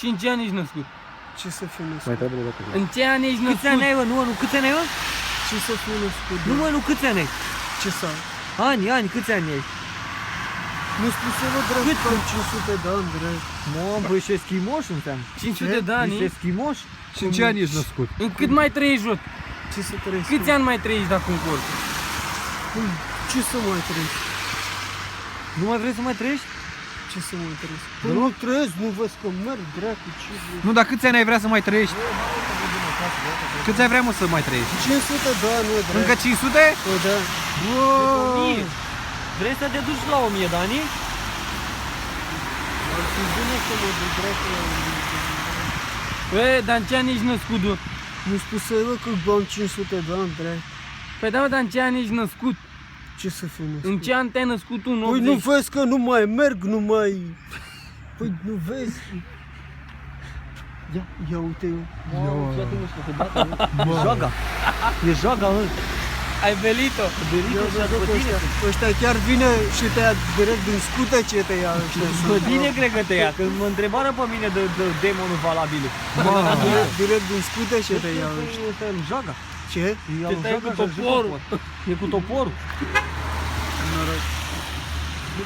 Și în ce an ești născut? Ce să fiu Mai născut? trebuie de În ce an ești Câți ani născut? ai, mă? Nu, câți ani ai, mă? Ce să fiu născut? Nu, mă, nu, câți ani ai? Ce să am? Ani, câți ani ai? Nu spuse, mă, drept, că am 500 de ani, drept. Mă, băi, și eschimoș înseamnă. 500 de ani? Ești eschimoș? Și în ce ani ești născut? În cât mai trăiești, Jot? Ce să trăiesc? Câți ani mai trăiești dacă încurci? Ce să mai trăiesc? Nu mai vrei să mai trăiești? Ce să mai trăiesc? Păi nu trăiesc, nu văd că merg, dracu, ce vrei? Nu, dar câți ani ai vrea să mai trăiești? Câți ai vrea, mă, să mai trăiești? 500 de ani, mă, dracu. Încă 500? Păi da. Wow! Vrei să te duci la 1000 de ani? Ar fi bine să mă duc, dracu, la 1000. Bă, dar în ce an ești născut, Jot? Nu spuse, mă, că am 500 de ani, dracu. Păi da, mă, dar în ce an ești născut? Ce să fiu născut? În ce an te-ai născut tu? În Păi 80? nu vezi că nu mai merg, nu mai... Păi nu vezi? Ia uite eu. Mamă, frate, nu știu, te bate, mă. E joaga. E joaga, mă. Ai velit-o? Berică și-a Ia, după tine. ăștia chiar vine și te ia direct din scutece, te ia ăștia. Pe tine cred că te ia, că mă întrebară pe mine de demonul valabil. Direct din scutece te ia ăștia. Ăsta e joaga. Ce? E Te tai cu toporul. E cu toporul.